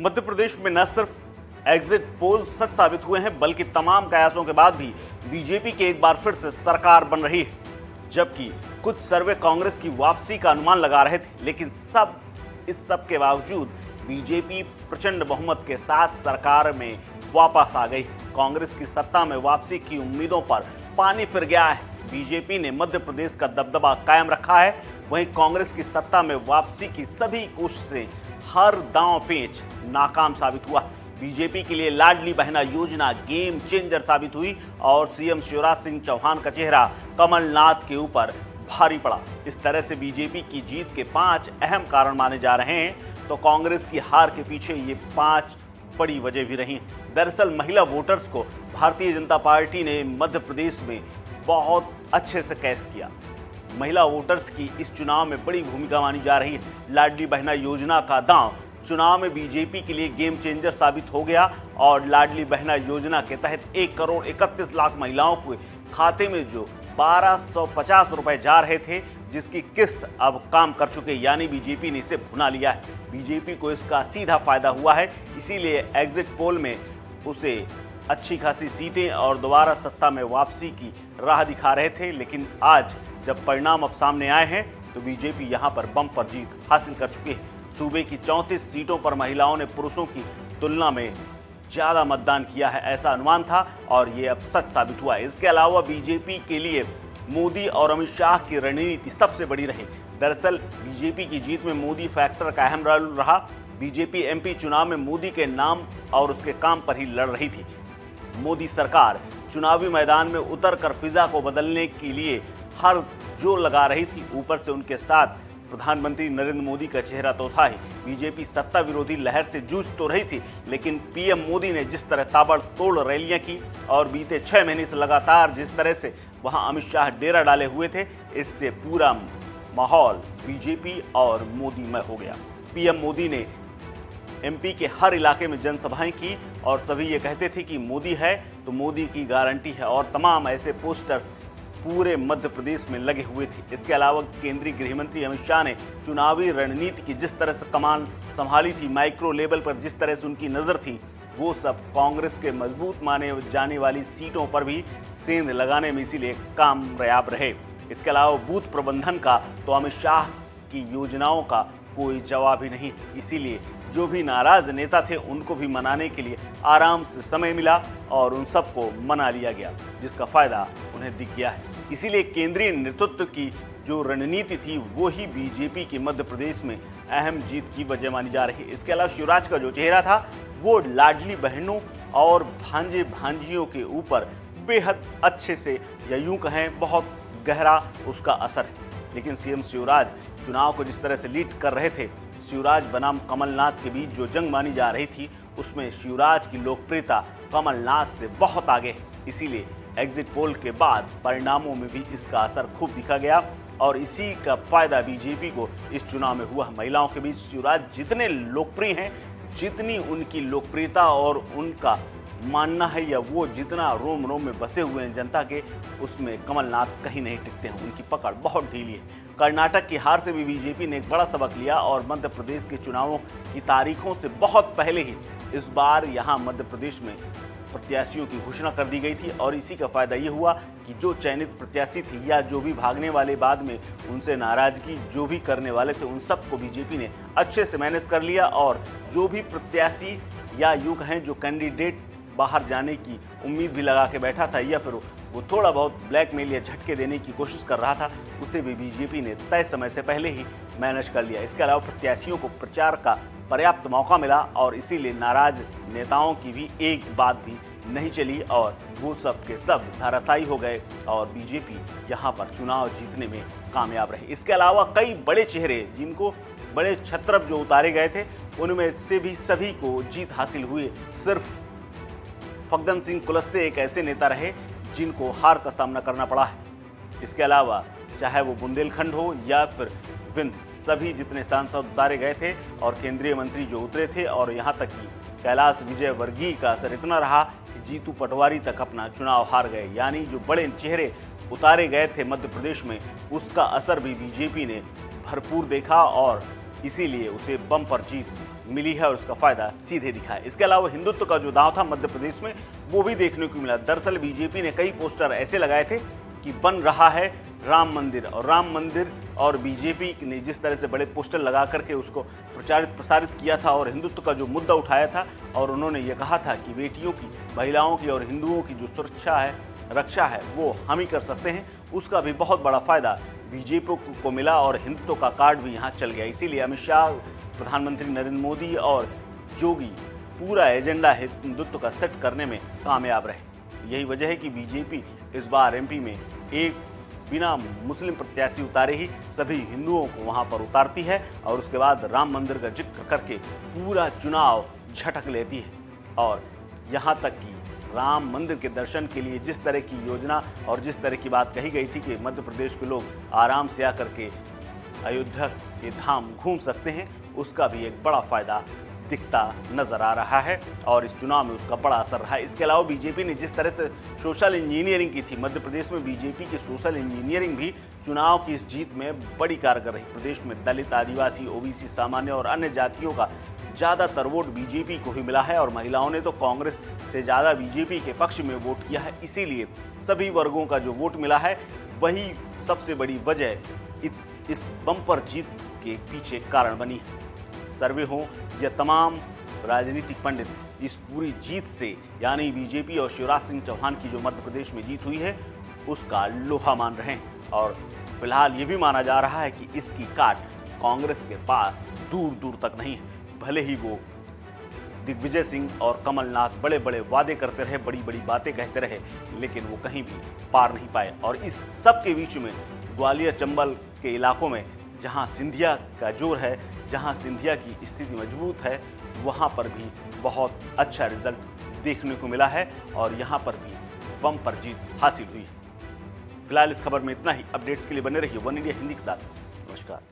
मध्य प्रदेश में न सिर्फ एग्जिट पोल सच साबित हुए हैं, बल्कि तमाम कयासों के बाद भी बीजेपी की एक बार फिर से सरकार बन रही है। जबकि कुछ सर्वे कांग्रेस की वापसी का अनुमान लगा रहे थे, लेकिन इस सब के बावजूद बीजेपी प्रचंड बहुमत के साथ सरकार में वापस आ गई। कांग्रेस की सत्ता में वापसी की उम्मीदों पर पानी फिर गया है। बीजेपी ने मध्य प्रदेश का दबदबा कायम रखा है, वहीं कांग्रेस की सत्ता में वापसी की सभी कोशिशें हर दांव पेच नाकाम साबित हुआ। बीजेपी के लिए लाडली बहना योजना गेम चेंजर साबित हुई और सीएम शिवराज सिंह चौहान का चेहरा कमलनाथ के ऊपर भारी पड़ा। इस तरह से बीजेपी की जीत के 5 अहम कारण माने जा रहे हैं, तो कांग्रेस की हार के पीछे ये 5 बड़ी वजह भी रही। दरअसल महिला वोटर्स को भारतीय जनता पार्टी ने मध्य प्रदेश में बहुत अच्छे से कैश किया। महिला वोटर्स की इस चुनाव में बड़ी भूमिका मानी जा रही है। लाडली बहना योजना का दांव चुनाव में बीजेपी के लिए गेम चेंजर साबित हो गया और लाडली बहना योजना के तहत 1 करोड़ 31 लाख महिलाओं के खाते में जो 1250 रुपए जा रहे थे, जिसकी किस्त अब काम कर चुके, यानी बीजेपी ने इसे भुना लिया है। बीजेपी को इसका सीधा फायदा हुआ है, इसीलिए एग्जिट पोल में उसे अच्छी खासी सीटें और दोबारा सत्ता में वापसी की राह दिखा रहे थे। लेकिन आज जब परिणाम अब सामने आए हैं, तो बीजेपी यहां पर बम्पर जीत हासिल कर चुकी है। सूबे की 34 सीटों पर महिलाओं ने पुरुषों की तुलना में ज्यादा मतदान किया है, ऐसा अनुमान था और ये अब सच साबित हुआ है। इसके अलावा बीजेपी के लिए मोदी और अमित शाह की रणनीति सबसे बड़ी रही। दरअसल बीजेपी की जीत में मोदी फैक्टर का अहम रोल रहा। बीजेपी एमपी चुनाव में मोदी के नाम और उसके काम पर ही लड़ रही थी। मोदी सरकार चुनावी मैदान में उतरकर फिजा को बदलने के लिए हर जोर लगा रही थी। ऊपर से उनके साथ प्रधानमंत्री नरेंद्र मोदी का चेहरा तो था ही। बीजेपी सत्ता विरोधी लहर से जूझ तो रही थी, लेकिन पीएम मोदी ने जिस तरह ताबड़तोड़ रैलियां की और बीते 6 महीने से लगातार जिस तरह से वहां अमित शाह डेरा डाले हुए थे, इससे पूरा माहौल बीजेपी और मोदीमय हो गया। पीएम मोदी ने एमपी के हर इलाके में जनसभाएं की और सभी ये कहते थे कि मोदी है तो मोदी की गारंटी है, और तमाम ऐसे पोस्टर्स पूरे मध्य प्रदेश में लगे हुए थे। इसके अलावा केंद्रीय गृह मंत्री अमित शाह ने चुनावी रणनीति की जिस तरह से कमान संभाली थी, माइक्रो लेवल पर जिस तरह से उनकी नजर थी, वो सब कांग्रेस के मजबूत माने जाने वाली सीटों पर भी सेंध लगाने में इसीलिए कामयाब रहे। इसके अलावा बूथ प्रबंधन का तो अमित शाह की योजनाओं का कोई जवाब ही नहीं। इसीलिए जो भी नाराज नेता थे, उनको भी मनाने के लिए आराम से समय मिला और उन सबको मना लिया गया, जिसका फायदा उन्हें दिख गया है। इसीलिए केंद्रीय नेतृत्व की जो रणनीति थी, वो ही बीजेपी के मध्य प्रदेश में अहम जीत की वजह मानी जा रही है। इसके अलावा शिवराज का जो चेहरा था, वो लाडली बहनों और भांजे भांजियों के ऊपर बेहद अच्छे से, या यूं कहें बहुत गहरा उसका असर है। लेकिन सीएम शिवराज चुनाव को जिस तरह से लीड कर रहे थे, शिवराज बनाम कमलनाथ के बीच जो जंग मानी जा रही थी, उसमें शिवराज की लोकप्रियता कमलनाथ से बहुत आगे है। इसीलिए एग्जिट पोल के बाद परिणामों में भी इसका असर खूब दिखा गया और इसी का फायदा बीजेपी को इस चुनाव में हुआ। महिलाओं के बीच शिवराज जितने लोकप्रिय हैं, जितनी उनकी लोकप्रियता और उनका मानना है, या वो जितना रोम रोम में बसे हुए हैं जनता के, उसमें कमलनाथ कहीं नहीं टिकते हैं। उनकी पकड़ बहुत ढीली है। कर्नाटक की हार से भी बीजेपी ने एक बड़ा सबक लिया और मध्य प्रदेश के चुनावों की तारीखों से बहुत पहले ही इस बार यहाँ मध्य प्रदेश में प्रत्याशियों की घोषणा कर दी गई थी और इसी का फायदा ये हुआ कि जो चयनित प्रत्याशी थे या जो भी भागने वाले बाद में उनसे नाराजगी जो भी करने वाले थे, उन सबको बीजेपी ने अच्छे से मैनेज कर लिया और जो भी प्रत्याशी या यूं कहें जो कैंडिडेट बाहर जाने की उम्मीद भी लगा के बैठा था या फिर वो थोड़ा बहुत ब्लैकमेल या झटके देने की कोशिश कर रहा था, उसे भी बीजेपी ने तय समय से पहले ही मैनेज कर लिया। इसके अलावा प्रत्याशियों को प्रचार का पर्याप्त मौका मिला और इसीलिए नाराज नेताओं की भी एक बात भी नहीं चली और वो सब के सब धराशायी हो गए और बीजेपी यहाँ पर चुनाव जीतने में कामयाब रही। इसके अलावा कई बड़े चेहरे, जिनको बड़े छत्रप जो उतारे गए थे, उनमें से भी सभी को जीत हासिल हुई। सिर्फ फग्गन सिंह कुलस्ते एक ऐसे नेता रहे जिनको हार का सामना करना पड़ा है। इसके अलावा चाहे वो बुंदेलखंड हो या फिर विंध्य, सभी जितने सांसद उतारे गए थे और केंद्रीय मंत्री जो उतरे थे, और यहाँ तक कि कैलाश विजयवर्गीय का असर इतना रहा कि जीतू पटवारी तक अपना चुनाव हार गए। यानी जो बड़े चेहरे उतारे गए थे मध्य प्रदेश में, उसका असर भी बीजेपी ने भरपूर देखा और इसीलिए उसे बम्पर जीत मिली है और उसका फायदा सीधे दिखा है। इसके अलावा हिंदुत्व का जो दांव था मध्य प्रदेश में वो भी देखने को मिला। दरअसल बीजेपी ने कई पोस्टर ऐसे लगाए थे कि बन रहा है राम मंदिर, और राम मंदिर और बीजेपी ने जिस तरह से बड़े पोस्टर लगा करके उसको प्रसारित किया था और हिंदुत्व का जो मुद्दा उठाया था, और उन्होंने ये कहा था कि बेटियों की, महिलाओं की और हिंदुओं की जो सुरक्षा है, रक्षा है, वो हम ही कर सकते हैं, उसका भी बहुत बड़ा फायदा बीजेपी को मिला और हिंदुत्व का कार्ड भी यहाँ चल गया। इसीलिए अमित शाह, प्रधानमंत्री नरेंद्र मोदी और योगी पूरा एजेंडा हिंदुत्व का सेट करने में कामयाब रहे। यही वजह है कि बीजेपी इस बार एमपी में एक बिना मुस्लिम प्रत्याशी उतारे ही सभी हिंदुओं को वहां पर उतारती है और उसके बाद राम मंदिर का जिक्र करके पूरा चुनाव झटक लेती है। और यहां तक कि राम मंदिर के दर्शन के लिए जिस तरह की योजना और जिस तरह की बात कही गई थी कि मध्य प्रदेश के लोग आराम से आकर के अयोध्या के धाम घूम सकते हैं, उसका भी एक बड़ा फायदा दिखता नजर आ रहा है और इस चुनाव में उसका बड़ा असर रहा है। इसके अलावा बीजेपी ने जिस तरह से सोशल इंजीनियरिंग की थी, मध्य प्रदेश में बीजेपी की सोशल इंजीनियरिंग भी चुनाव की इस जीत में बड़ी कारगर रही। प्रदेश में दलित, आदिवासी, ओबीसी, सामान्य और अन्य जातियों का ज़्यादातर वोट बीजेपी को ही मिला है और महिलाओं ने तो कांग्रेस से ज़्यादा बीजेपी के पक्ष में वोट किया है। इसीलिए सभी वर्गों का जो वोट मिला है वही सबसे बड़ी वजह इस बम्पर जीत के पीछे कारण बनी है। सर्वे हो या तमाम राजनीतिक पंडित इस पूरी जीत से, यानी बीजेपी और शिवराज सिंह चौहान की जो मध्य प्रदेश में जीत हुई है, उसका लोहा मान रहे हैं। और फिलहाल ये भी माना जा रहा है कि इसकी काट कांग्रेस के पास दूर दूर तक नहीं है। भले ही वो दिग्विजय सिंह और कमलनाथ बड़े बड़े वादे करते रहे, बड़ी बड़ी बातें कहते रहे, लेकिन वो कहीं भी पार नहीं पाए। और इस सब के बीच में ग्वालियर, चंबल के इलाकों में जहां सिंधिया का जोर है, जहां सिंधिया की स्थिति मजबूत है, वहां पर भी बहुत अच्छा रिजल्ट देखने को मिला है और यहां पर भी बम्पर जीत हासिल हुई है। फिलहाल इस खबर में इतना ही। अपडेट्स के लिए बने रहिए वन इंडिया हिंदी के साथ। नमस्कार।